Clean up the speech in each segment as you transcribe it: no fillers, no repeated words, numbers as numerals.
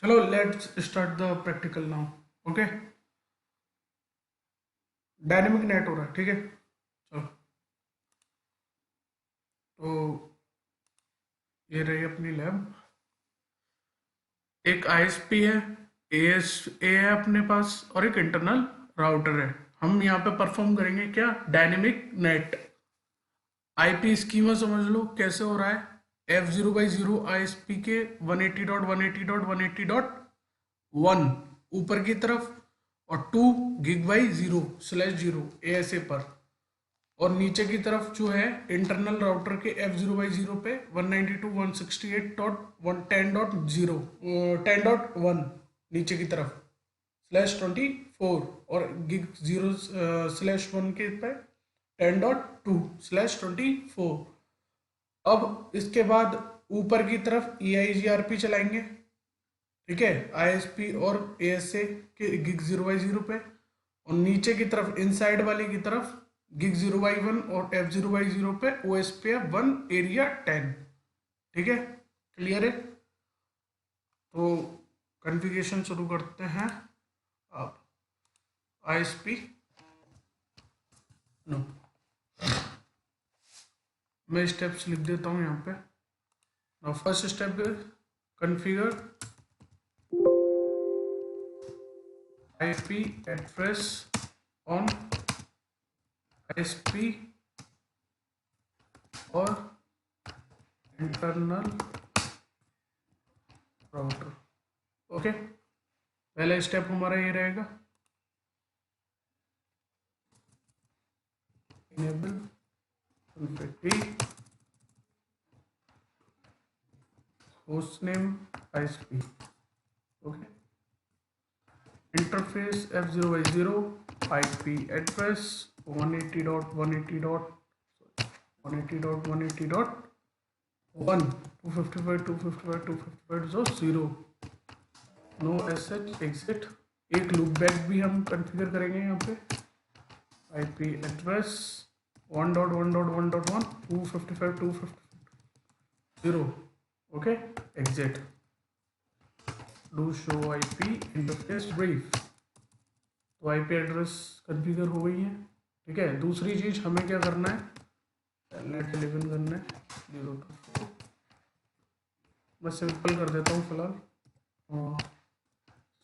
चलो let's start the practical now. Okay, dynamic net हो रहा है, ठीक है। चलो, तो ये रही अपनी लैब। एक आईएसपी है, एएस ए है अपने पास, और एक इंटरनल राउटर है। हम यहाँ पे परफॉर्म करेंगे क्या, डायनेमिक नेट। आईपी स्कीमा समझ लो कैसे हो रहा है। F0/0 आईएसपी के 180.180.180.1 ऊपर की तरफ, और 2 gig/0/0 एएसए पर। और नीचे की तरफ जो है इंटरनल राउटर के F0/0 पे 192.168.10.0 10.1 नीचे की तरफ /24, और गिग 0/1 के पे 10.2/24। अब इसके बाद ऊपर की तरफ EIGRP चलाएंगे, ठीक है, आईएसपी और एएसए के गिग 0/0 पे। और नीचे की तरफ इनसाइड वाली की तरफ गिग 0/1 और F0/0 पे OSPF1 एरिया 10। ठीक है, क्लियर है। तो कॉन्फ़िगरेशन शुरू करते हैं। अब आईएसपी नो, मैं स्टेप्स लिख देता हूँ यहाँ पे। Now first step is configure IP address on ISP और इंटरनल राउटर। ओके, पहला स्टेप हमारा ये रहेगा, enable config hostname ISP। Okay, interface F0/0 IP address 180.180.1 255.255.255.0 no SH exit. एक लूप बैक भी हम कॉन्फ़िगर करेंगे यहाँ पे। IP address 1.1.1.1 255.255.0 okay, exit. Do show IP interface brief. तो IP एड्रेस कॉन्फ़िगर हो गई है, ठीक है। दूसरी चीज़ हमें क्या करना है, नेट 11 करना है 0 to 4। मैं सिंपल कर देता हूँ फिलहाल,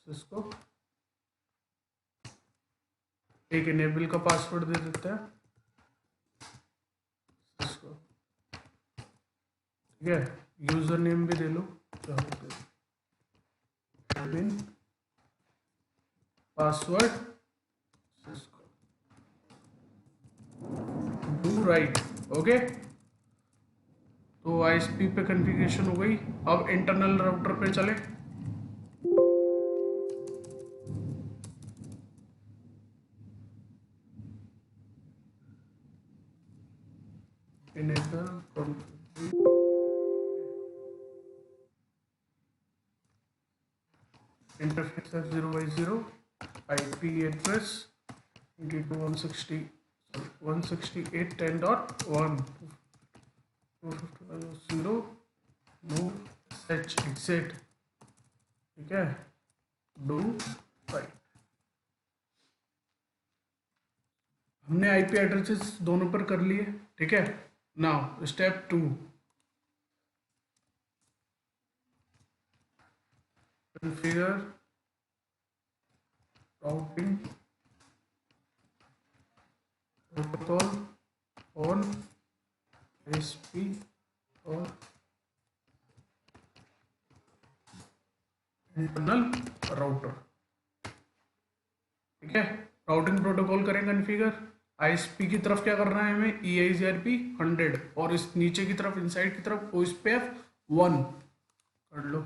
इसको एक इनेबल का पासवर्ड दे देते हैं इसको, ठीक है। यूज़र नेम भी दे लो, बिन पासवर्ड डू राइट। ओके, तो आईएसपी पे कॉन्फ़िगरेशन हो गई। अब इंटरनल राउटर पे चले। Enable interface F0/0 IP address 168.10.1 255.0 no H exit, ठीक है। Do write. हमने आईपी एड्रेसेस दोनों पर कर लिए, ठीक है। Now step 2, configure routing protocol on ISP और इंटरनल राउटर, ठीक है। राउटिंग प्रोटोकॉल करें कॉन्फ़िगर। आईएसपी की तरफ क्या करना है हमें, EIGRP 100, और इस नीचे की तरफ इनसाइड की तरफ OSPF1 कर लो।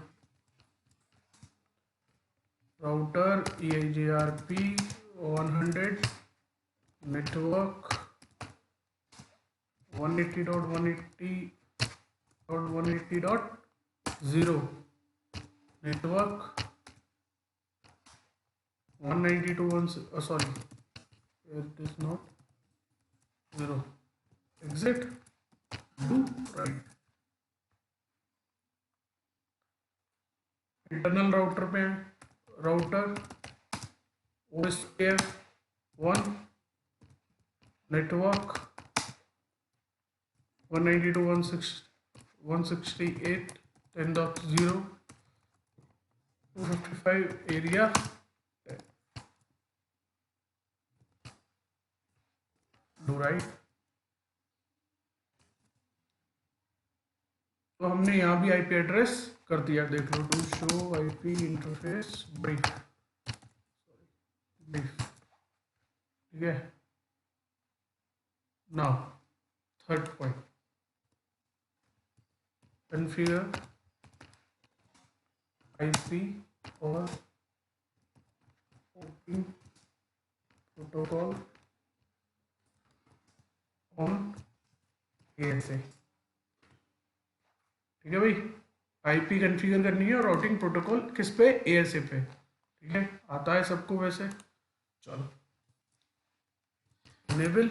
Router EIGRP 100 network 180.180.180.0 network 192 sorry, it is not 0 exit to right। Internal router पे हैं, router OSPF 1 network 192.168 10.0 255 area do write. तो हमने यहाँ भी आईपी एड्रेस कर दिया, देख लो, do show IP interface brief, ठीक है। Now third point, configure IP और पोर्टिंग प्रोटोकॉल ऑन ASA, ठीक है भाई। आईपी कॉन्फ़िगर करनी है और राउटिंग प्रोटोकॉल किस पे, ASA पे, ठीक है। आता है सबको वैसे। चलो, इनेबल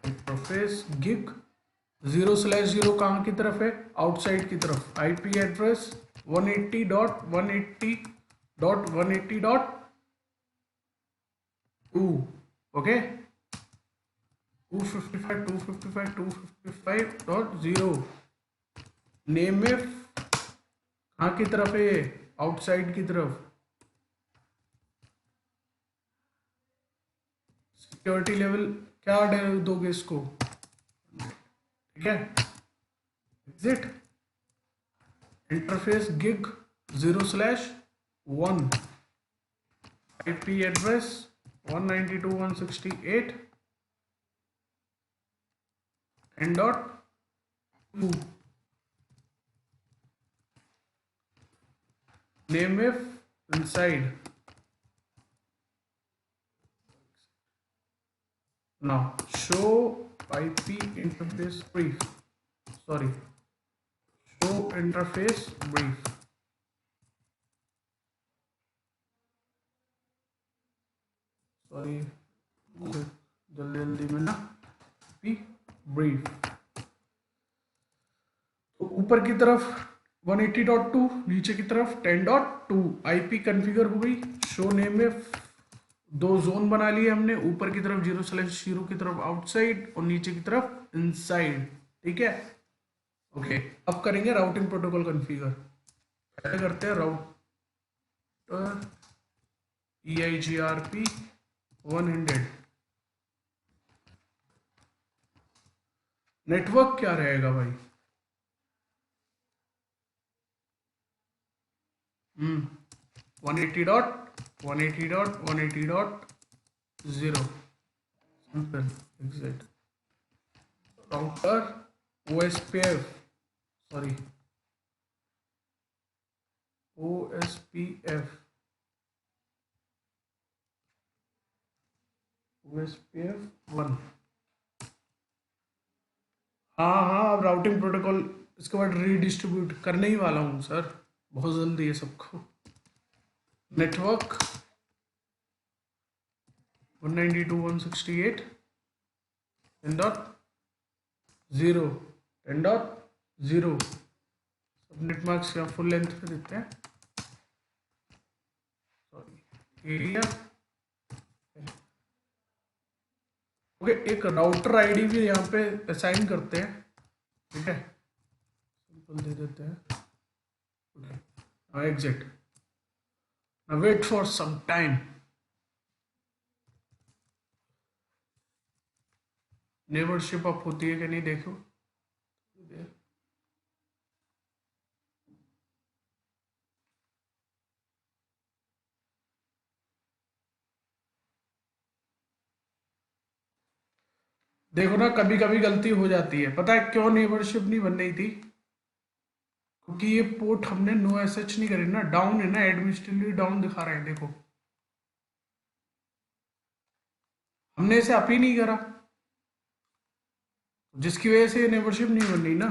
इंटरफेस गिग 0/0 कहाँ की तरफ है, आउटसाइड की तरफ। IP address 180.180.180.2 okay, 255.255.255.0। नेम में कहाँ की तरफ है, आउटसाइड की तरफ। सिक्योरिटी लेवल क्या दोगे इसको, ठीक है। Exit interface gig 0/1 IP address 192.168 10.2 name if inside। now show IP interface brief, sorry, show interface brief, sorry जल्दी जल्दी में ना, ब्रीफ। तो ऊपर की तरफ 180.2, नीचे की तरफ 10.2 आईपी कॉन्फ़िगर हो गई। शो नेम में दो जोन बना लिए हमने, ऊपर की तरफ 0/0 की तरफ आउटसाइड और नीचे की तरफ इनसाइड, ठीक है। ओके, अब करेंगे राउटिंग प्रोटोकॉल कॉन्फ़िगर। पहले करते हैं राउटर EIGRP 100। नेटवर्क क्या रहेगा भाई, 180.180.180.0 simple exit. Router OSPF, sorry OSPF 1। हाँ, अब राउटिंग प्रोटोकॉल इसके बाद रीडिस्ट्रीब्यूट करने ही वाला हूँ सर, बहुत जल्दी है सबको। नेटवर्क 192.168 10.0 10.0 सबनेट मार्क्स या फुल लेंथ पे देते हैं, सॉरी एरिया। ओके, एक राउटर आईडी भी यहाँ पे असाइन करते हैं, ठीक है। सिंपल दे देते हैं, exit. Now wait for some time। Neighbourship up होती है कि नहीं देखो, देखो ना, कभी कभी गलती हो जाती है। पता है क्यों नेबरशिप नहीं बन रही थी, क्योंकि ये पोर्ट हमने नो एसएच नहीं करी ना, डाउन है ना, एडमिनिस्ट्रेटिवली डाउन दिखा रहे हैं, देखो हमने इसे अप ही नहीं करा, जिसकी वजह से ये नेबरशिप नहीं बन रही ना।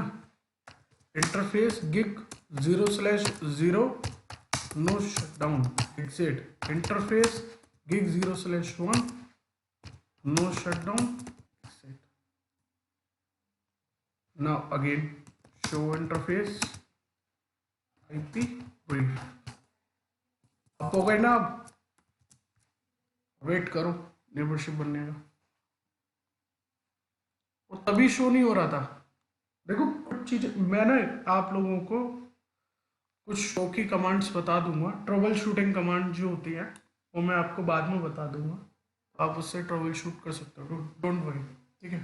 Interface gig 0/0 no shutdown, exit. Interface gig 0/1 no shutdown, exit. Now again show interface IP build. अब हो गए ना, अब वेट करो नेबरशिप बनने का। वो तभी शो नहीं हो रहा था। देखो कुछ चीज मैंने आप लोगों को कुछ शो की कमांड्स बता दूंगा, ट्रबल शूटिंग कमांड जो होती है वो मैं आपको बाद में बता दूंगा, आप उससे ट्रबल शूट कर सकते हो, डोंट वरी। ठीक है,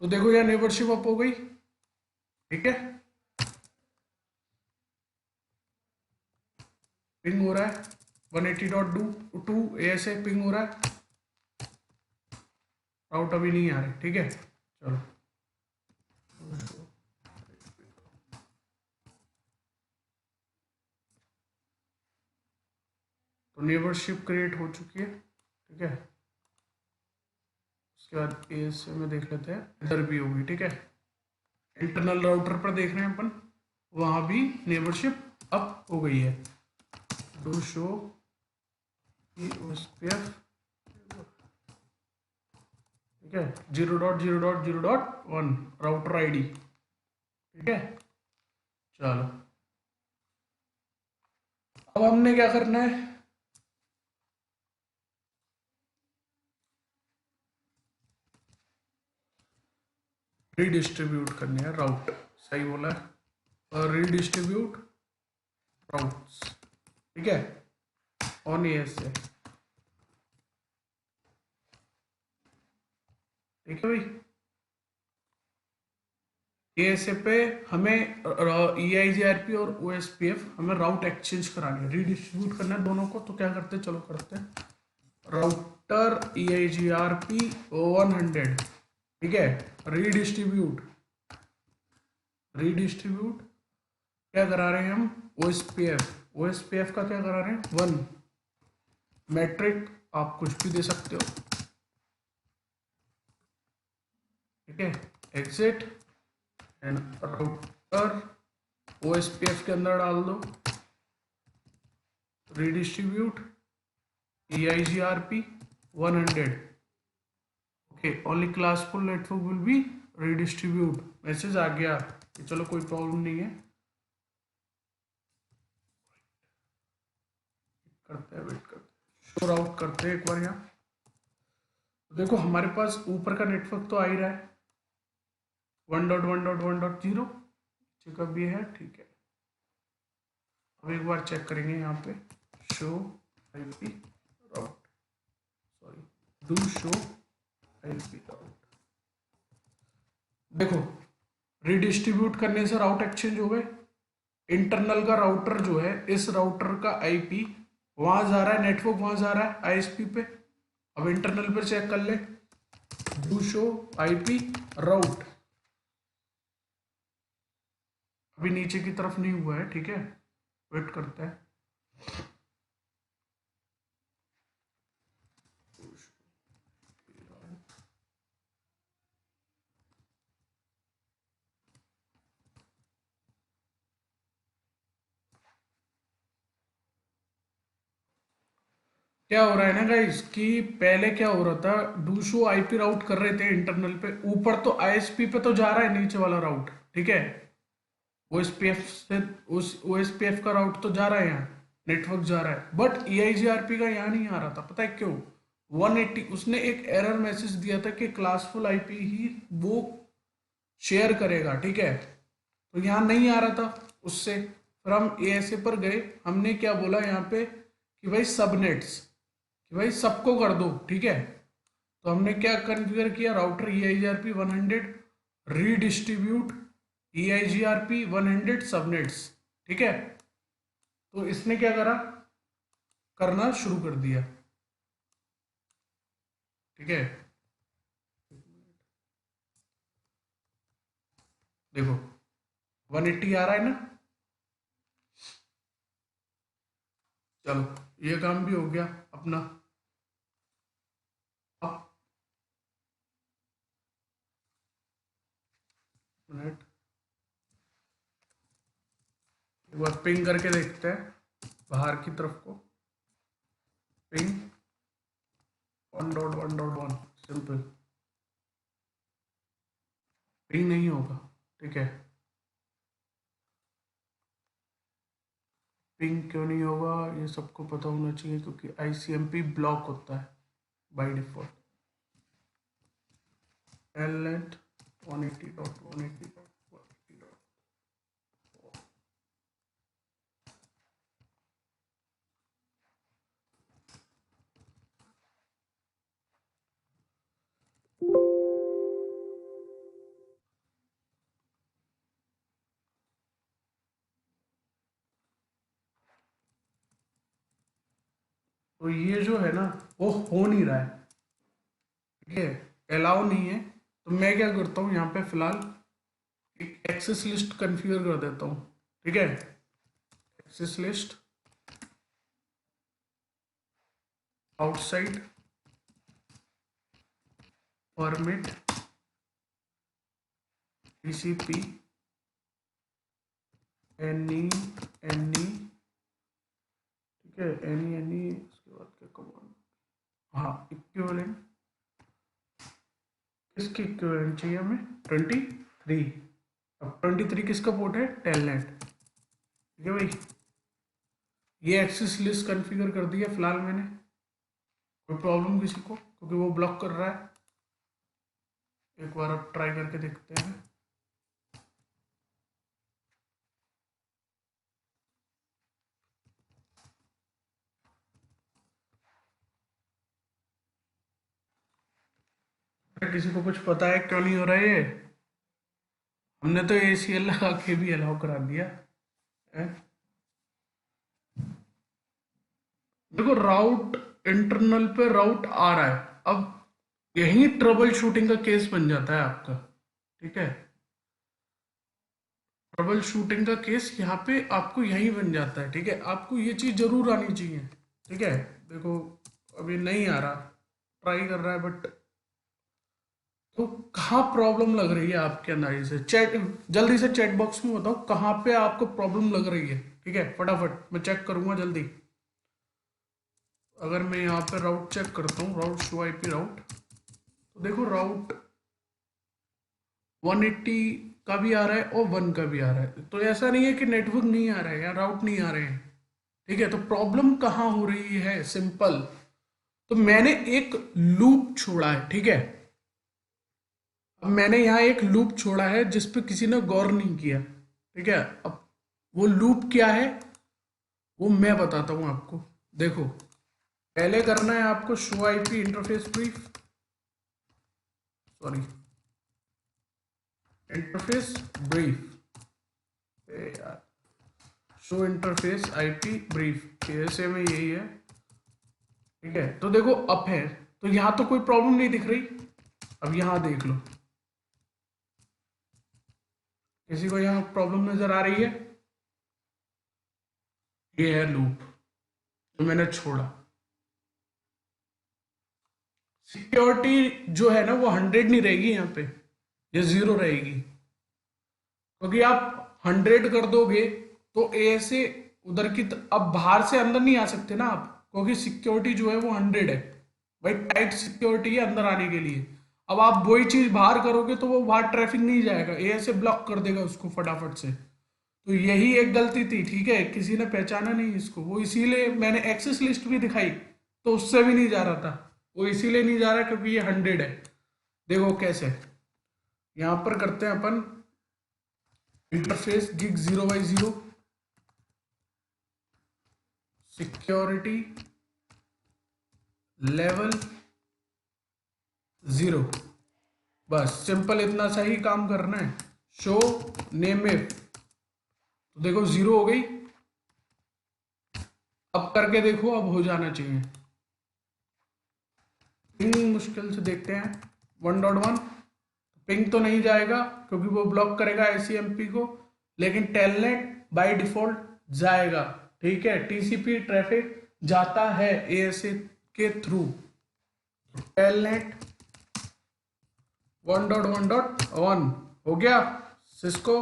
तो देखो यार नेबरशिप अप हो गई। ठीक है, पिंग हो रहा है 180.2 ASA पिंग हो रहा है, राउट अभी नहीं आ रहे। ठीक है, चलो तो नेबरशिप क्रिएट हो चुकी है। ठीक है, उसके बाद ASA में देख लेते हैं, इधर भी होगी। ठीक है, इंटरनल राउटर पर देख रहे हैं अपन, वहां भी नेबरशिप अप हो गई है। Do show OSPF। ठीक है, 0.0.0.1 राउटर आईडी। ठीक है, चलो अब हमने क्या करना है, रीडिस्ट्रीब्यूट करने हैं राउट, सही बोला है, और रीडिस्ट्रीब्यूट राउट्स। ठीक है, ऑन ASA। ठीक है भाई, ASA पे हमें EIGRP और OSPF हमें राउट एक्सचेंज करानी है, रीडिस्ट्रीब्यूट करना है दोनों को। तो क्या करते हैं, चलो करते हैं। Router EIGRP 100। ठीक है, रीडिस्ट्रीब्यूट रीडिस्ट्रीब्यूट क्या करा रहे हैं हम, OSPF का क्या करा रहे हैं 1 मैट्रिक, आप कुछ भी दे सकते हो। ठीक है, एग्जिट एंड राउटर OSPF के अंदर डाल दो redistribute EIGRP 100। Okay, only classful network will be redistribute. Message आ गया कि चलो कोई प्रॉब्लम नहीं है, करते हैं, वेट करते हैं, शोर आउट करते हैं एक बार यहाँ। देखो हमारे पास ऊपर का नेटवर्क तो आ ही रहा है 1.1.1.0, चेक अब ये है। ठीक है, अब एक बार चेक करेंगे यहाँ पे, show IP route, sorry do show IP राउट। देखो रीडिस्ट्रीब्यूट करने से राउट एक्सचेंज हो गए। इंटरनल का राउटर जो है, इस राउटर का IP वहां जा रहा है, नेटवर्क वहां जा रहा है ISP पे। अब इंटरनल पे चेक कर ले, डू शो IP राउट, अभी नीचे की तरफ नहीं हुआ है। ठीक है, वेट करते हैं। क्या हो रहा है ना गाइस, कि पहले क्या हो रहा था, डूशो IP राउट कर रहे थे इंटरनल पे, ऊपर तो ISP पे तो जा रहा है नीचे वाला राउट। ठीक है, OSPF से उस OSPF का राउट तो जा रहा है, यहाँ नेटवर्क जा रहा है, बट EIGRP का यहाँ नहीं आ रहा था। पता है क्यों, 180 उसने एक एरर मैसेज दिया था कि क्लासफुल IP ही वो शेयर करेगा। ठीक है, तो यहाँ नहीं आ रहा था उससे, फिर हम ASA पर गए, हमने क्या बोला यहाँ पे कि भाई सबनेट्स, कि भाई सबको कर दो। ठीक है, तो हमने क्या कॉन्फ़िगर किया, router EIGRP 100 redistribute EIGRP 100 subnets. ठीक है, तो इसने क्या करा, करना शुरू कर दिया। ठीक है, देखो 180 आ रहा है ना, चलो ये काम भी हो गया अपना। अब मिनट, एक बार पिंग करके देखते हैं बाहर की तरफ को, पिंग 1.1.1 सिंपल, पिंग नहीं होगा। ठीक है, पिंग क्यों नहीं होगा, ये सबको पता होना चाहिए क्योंकि ICMP ब्लॉक होता है बाय डिफॉल्ट। टेलनेट 180.180.180. तो ये जो है ना वो हो नहीं रहा है, ठीक है, अलाउ नहीं है। तो मैं क्या करता हूँ, यहाँ पे फिलहाल एक एक्सेस लिस्ट कन्फिगर कर देता हूँ, ठीक है। Access list outside permit TCP any ठीक है, एनी उसके बाद क्या कमांड, हाँ इक्विवेलेंट, किसकी इक्विवेलेंट चाहिए हमें 23। अब 23 किसका पोर्ट है, टेलनेट, ठीक है भाई। ये एक्सेस लिस्ट कॉन्फ़िगर कर दिया फिलहाल मैंने, कोई प्रॉब्लम किसी को, क्योंकि वो ब्लॉक कर रहा है। एक बार अब ट्राई करके देखते हैं। किसी को कुछ पता है क्यों नहीं हो रहा है ये? हमने तो ACL लगा के भी अलाउ करा दिया है। देखो राउट इंटरनल पे राउट आ रहा है, अब यही ट्रबल शूटिंग का केस बन जाता है आपका, ठीक है। ट्रबल शूटिंग का केस यहाँ पे आपको यही बन जाता है, ठीक है। आपको ये चीज जरूर आनी चाहिए, ठीक है। देखो अभी नहीं आ रहा, ट्राई कर रहा है बट, तो कहाँ प्रॉब्लम लग रही है आपके अंदाजे से, चैट जल्दी से चैट बॉक्स में बताओ कहाँ पे आपको प्रॉब्लम लग रही है, ठीक है। फटाफट मैं चेक करूंगा जल्दी। अगर मैं यहाँ पे राउट चेक करता हूँ, राउट शो IP राउट, तो देखो राउट 180 का भी आ रहा है और 1 का भी आ रहा है। तो ऐसा नहीं है कि नेटवर्क नहीं आ रहा है या राउट नहीं आ रहे हैं, ठीक है। तो प्रॉब्लम कहाँ हो रही है, सिंपल। तो मैंने एक लूप छोड़ा है, ठीक है। अब मैंने यहाँ एक लूप छोड़ा है जिस पे किसी ने गौर नहीं किया, ठीक है। अब वो लूप क्या है वो मैं बताता हूँ आपको। देखो पहले करना है आपको show IP interface brief, sorry interface brief, यार शो इंटरफेस IP ब्रीफ, ऐसे में यही है, ठीक है। तो देखो अप है, तो यहां तो कोई प्रॉब्लम नहीं दिख रही। अब यहां देख लो, किसी को यहां प्रॉब्लम नजर आ रही है? ये है लूप जो मैंने छोड़ा। सिक्योरिटी जो है ना वो 100 नहीं रहेगी यहाँ पे, ये 0 रहेगी, क्योंकि आप 100 कर दोगे तो ए से उधर की अब बाहर से अंदर नहीं आ सकते ना आप, क्योंकि सिक्योरिटी जो है वो 100 है भाई, टाइट सिक्योरिटी है अंदर आने के लिए। अब आप वही चीज बाहर करोगे तो वो बाहर ट्रैफिक नहीं जाएगा, ए से ब्लॉक कर देगा उसको फटाफट से। तो यही एक गलती थी, ठीक है, किसी ने पहचाना नहीं इसको, वो इसीलिए मैंने एक्सेस लिस्ट भी दिखाई तो उससे भी नहीं जा रहा था। वो इसीलिए नहीं जा रहा क्योंकि ये 100 है। देखो कैसे, यहां पर करते हैं अपन interface gig 0x0 security level 0, बस सिंपल इतना सा ही काम करना है। शो नेम इफ, तो देखो 0 हो गई। अब करके देखो, अब हो जाना चाहिए। पिंग मुश्किल से देखते हैं 1.1, पिंग तो नहीं जाएगा क्योंकि वो ब्लॉक करेगा ICMP को, लेकिन टेलनेट बाय डिफॉल्ट जाएगा, ठीक है। TCP ट्रैफिक जाता है ASA के थ्रू। टेलनेट 1.1.1 हो गया। सिस्को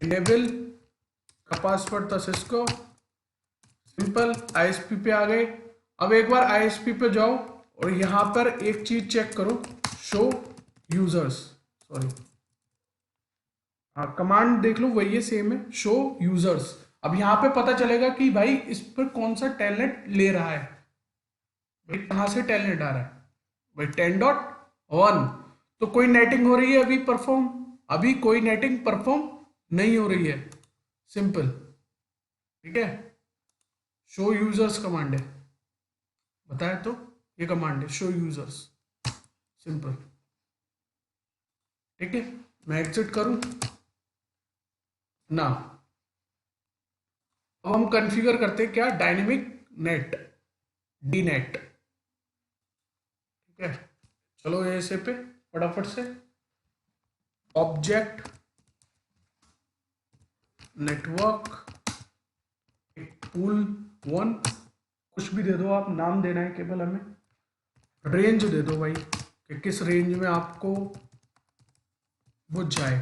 इनेबल का पासवर्ड था सिस्को, सिंपल। ISP पे आ गए। अब एक बार ISP पे जाओ और यहां पर एक चीज चेक करो, शो यूजर्स, सॉरी हाँ, कमांड देख लो वही है, सेम है, शो यूजर्स। अब यहाँ पे पता चलेगा कि भाई इस पर कौन सा टेलनेट ले रहा है, भाई कहाँ से टेलनेट आ रहा है, भाई 10.1। तो कोई नेटिंग हो रही है अभी परफॉर्म? अभी कोई नेटिंग परफॉर्म नहीं हो रही है, सिंपल। ठीक है, शो यूजर्स कमांड है, बताया तो, ये कमांड है शो यूजर्स, सिंपल। ठीक है, मैं एग्जिट करूं ना। अब हम कॉन्फ़िगर करते हैं क्या, डायनेमिक नेट, डी नेट। ठीक है, चलो ऐसे पे फटाफट से ऑब्जेक्ट नेटवर्क पूल वन, कुछ भी दे दो आप, नाम देना है केवल हमें, रेंज दे दो भाई कि किस रेंज में आपको बुझ जाए,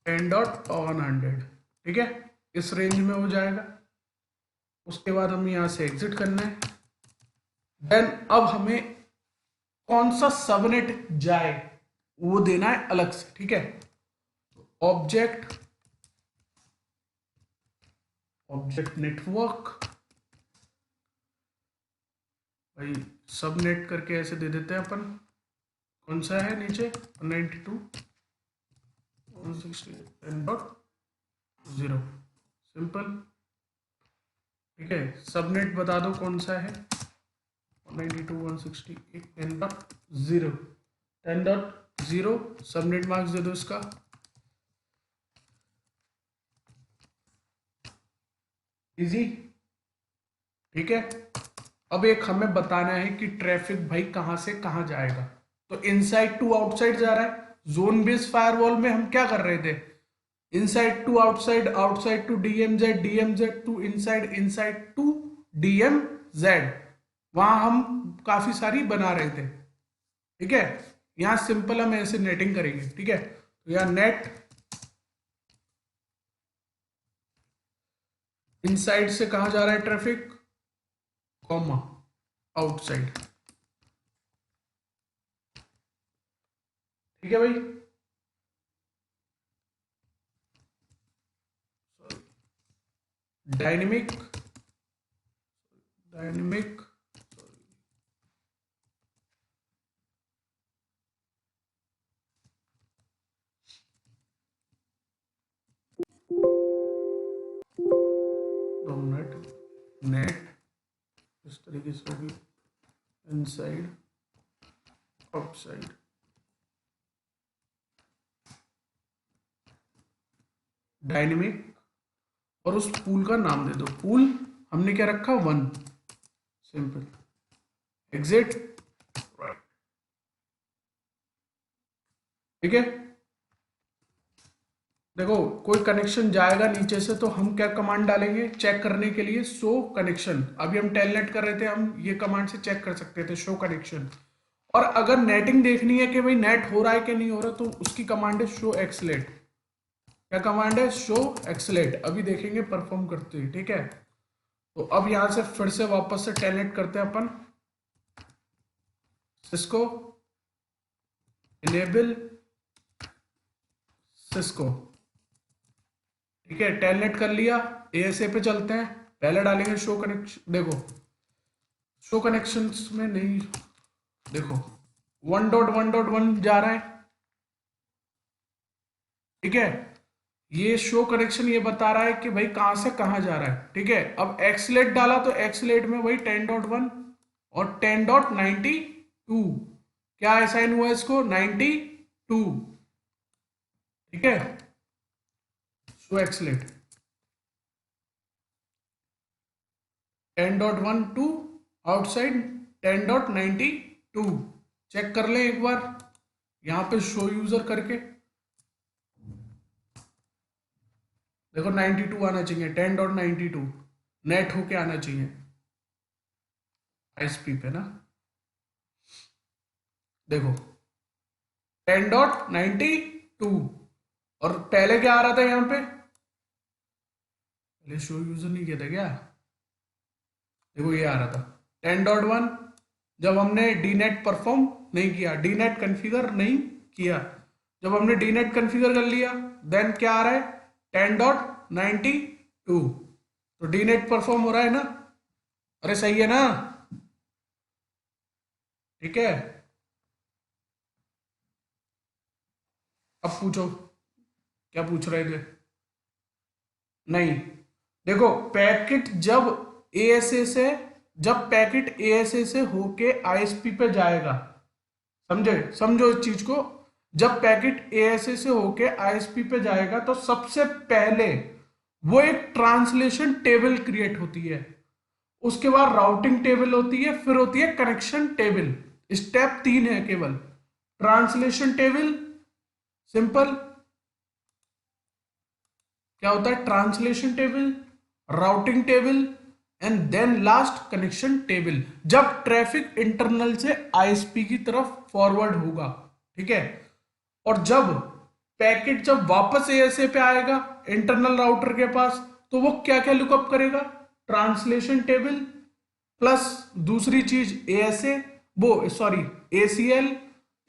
10.100। ठीक है, इस रेंज में हो जाएगा। उसके बाद हम यहां से एग्जिट करना है। देन अब हमें कौन सा सबनेट जाए वो देना है अलग से। ठीक है, ऑब्जेक्ट नेटवर्क, भाई सबनेट करके ऐसे दे देते हैं अपन, कौन सा है नीचे, 192.168.0, सिंपल। ठीक है, सबनेट बता दो कौन सा है, 192.168.10.0, 10.0 सबनेट मार्क्स दे दो इसका। इजी। ठीक है, अब एक हमें बताना है कि ट्रैफिक भाई कहां से कहां जाएगा। तो इनसाइड टू आउटसाइड जा रहा है। जोन बेस्ड फायरवॉल में हम क्या कर रहे थे, inside to outside, outside to DMZ, DMZ to inside, inside to DMZ, वहां हम काफी सारी बना रहे थे। ठीक है, यहां सिंपल हम ऐसे नेटिंग करेंगे। ठीक है, तो यहां नेट इनसाइड से कहां जा रहा है ट्रैफिक, कॉमा आउटसाइड। ठीक है भाई, डायनेमिक डायनेमिक नेट नेट इस तरीके से होगी, इनसाइड आउटसाइड। डायनेमिक, और उस पूल का नाम दे दो, पूल हमने क्या रखा, 1, सिंपल। एग्जिट, ठीक है। देखो कोई कनेक्शन जाएगा नीचे से तो हम क्या कमांड डालेंगे चेक करने के लिए, शो कनेक्शन। अभी हम टेलनेट कर रहे थे, हम ये कमांड से चेक कर सकते थे, शो कनेक्शन। और अगर नेटिंग देखनी है कि भाई नेट हो रहा है कि नहीं हो रहा, तो उसकी कमांड है शो एक्सलेट। क्या कमांड है, शो एक्सलेट। अभी देखेंगे परफॉर्म करते हुए। ठीक है, तो अब यहां से फिर से वापस से टेलनेट करते हैं अपन, सिस्को इनेबल सिस्को। ठीक है, टेलनेट कर लिया, एएसए पे चलते हैं। पहले डालेंगे शो कनेक्शन, देखो शो कनेक्शंस में नहीं, देखो 1.1.1 जा रहा है। ठीक है, ये शो कनेक्शन ये बता रहा है कि भाई कहां से कहां जा रहा है। ठीक है, अब एक्सलेट डाला तो एक्सलेट में वही 10.1 और 10.92, क्या असाइन हुआ इसको, 92। ठीक है, show xlate 10.1 to outside 10.92। Check कर लें एक बार यहां पे शो यूजर करके, देखो 92 आना चाहिए, 10.92 नेट होके आना चाहिए आईएसपी पे ना। देखो 10.92, और पहले क्या आ रहा था यहाँ पे, पहले शो यूजर नहीं किया था क्या, देखो ये आ रहा था 10.1। जब हमने डी नेट परफॉर्म नहीं किया, डी नेट कन्फिगर नहीं किया, जब हमने डी नेट कन्फिगर कर लिया, देन क्या आ रहा है 10.92, तो डी नेट परफॉर्म हो रहा है ना, अरे सही है ना, ठीक है। अब पूछो क्या पूछ रहे थे। नहीं, देखो पैकेट जब पैकेट एएसए से होके आईएसपी पे जाएगा, समझे, समझो इस चीज को, जब पैकेट एएसए से होके आईएसपी पे जाएगा तो सबसे पहले वो एक ट्रांसलेशन टेबल क्रिएट होती है, उसके बाद राउटिंग टेबल होती है, फिर होती है कनेक्शन टेबल। स्टेप 3 है केवल, ट्रांसलेशन टेबल सिंपल, क्या होता है translation table, routing table and then last connection table, जब ट्रैफिक इंटरनल से आईएसपी की तरफ फॉरवर्ड होगा, ठीक है। और जब वापस एएसए पे आएगा इंटरनल राउटर के पास, तो वो क्या क्या लुकअप करेगा, ट्रांसलेशन टेबल प्लस दूसरी चीज एएसए, वो सॉरी एसीएल,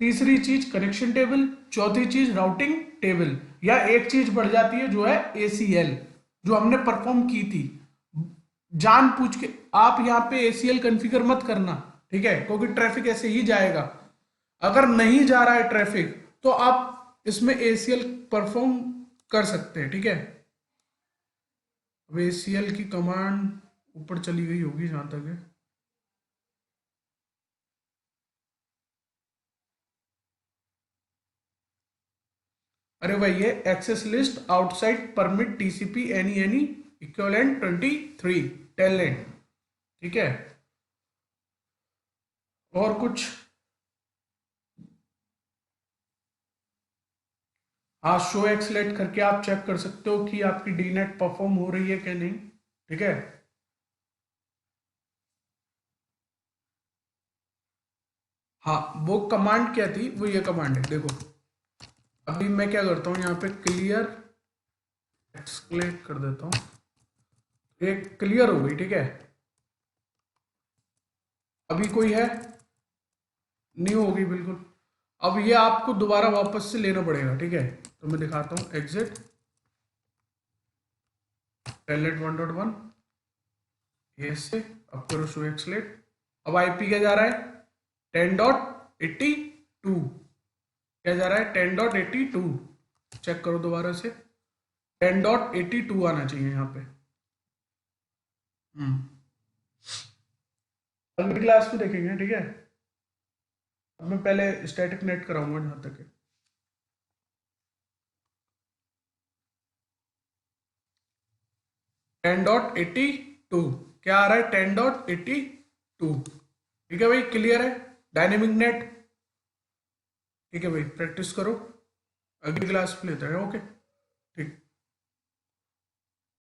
तीसरी चीज कनेक्शन टेबल, चौथी चीज राउटिंग टेबल, या एक चीज बढ़ जाती है जो है एसीएल, जो हमने परफॉर्म की थी। जान पूछ के आप यहाँ पे एसीएल कॉन्फ़िगर मत करना, ठीक है, क्योंकि ट्रैफिक ऐसे ही जाएगा। अगर नहीं जा रहा है ट्रैफिक तो आप इसमें एसीएल परफॉर्म कर सकते हैं, ठीक है। अब एसीएल की कमांड ऊपर चली गई होगी जहां तक है, अरे भाई ये access list outside permit TCP any equivalent 23 telnet, ठीक है। और कुछ, हाँ शो एक्सलेट करके आप चेक कर सकते हो कि आपकी डी नेट परफॉर्म हो रही है कि नहीं, ठीक है। हाँ वो कमांड क्या थी, वो ये कमांड है, देखो अभी मैं क्या करता हूँ यहाँ पे क्लियर एक्सक्लेट कर देता हूँ, ये क्लियर हो गई, ठीक है। अभी कोई है, न्यू होगी बिल्कुल। अब ये आपको दोबारा वापस से लेना पड़ेगा, ठीक है, तो मैं दिखाता हूँ, एग्जिट टेलनेट 1.1 ये से, अब करो शो एक्सलेट, अब आईपी क्या जा रहा है 10.82, क्या जा रहा है 10.82, चेक करो दोबारा से, 10.82 आना चाहिए यहाँ पे। अगली क्लास में देखेंगे, ठीक है। अब मैं पहले स्टैटिक नेट कराऊंगा जहां तक है। 10.82 क्या आ रहा है 10.82, ठीक है भाई, क्लियर है, डायनेमिक नेट, ठीक है भाई, प्रैक्टिस करो, अगली क्लास में लेते हैं, ओके ठीक।